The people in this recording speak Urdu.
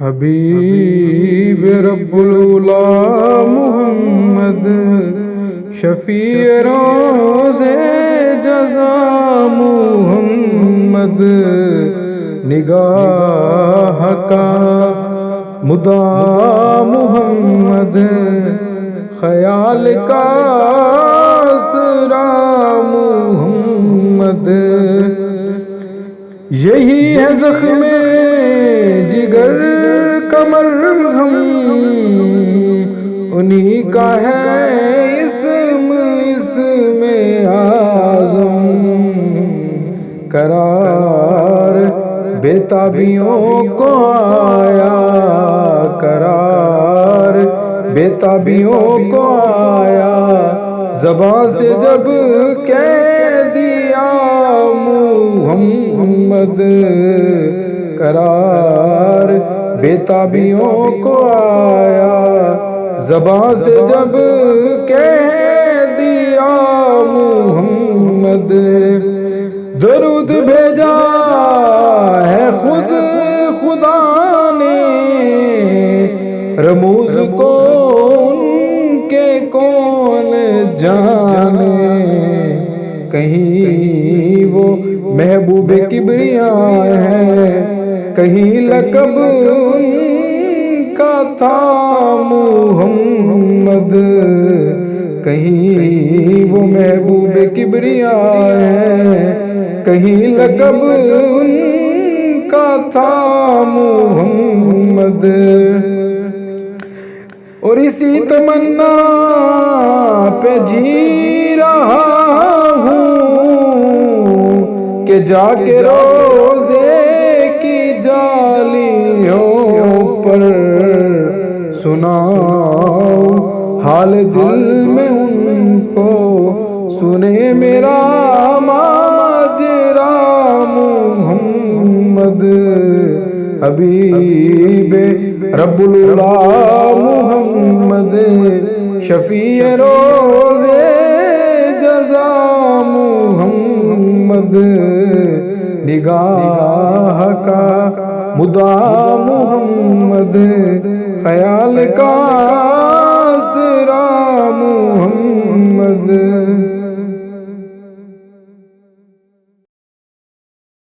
حبیب رب العلا محمد، شفیع روز جزا محمد، نگاہ کا مدعا محمد، خیال کا آسرا محمد، یہی ہے زخم جگر کا مرہم، انہی کا ہے اسم اعظم، قرار بے تابیوں کو آیا، قرار بے تابیوں کو آیا، زبان سے جب کہہ دیا محمد، قرار بے تابیوں کو آیا، زبان سے جب کہہ دیا محمد، درود بھیجا ہے خود خدا نے، رموز کو ان کے کون جانے، کہیں وہ محبوب کبریاء ہے، کہیں لقب ان کا تھا محمد، کہیں وہ محبوب کبریاء ہے، کہیں لقب ان کا تھا محمد، اور اسی تمنا پہ جی رہا ہوں کہ جا کے روزے کی جالیوں پر سناؤ حال دل میں ان کو، سنے میرا ماجرا محمد، حبیب رب العلا محمد، شفیع روز جزا محمد، نگاہ کا مدعا محمد، خیال کا آسرا محمد۔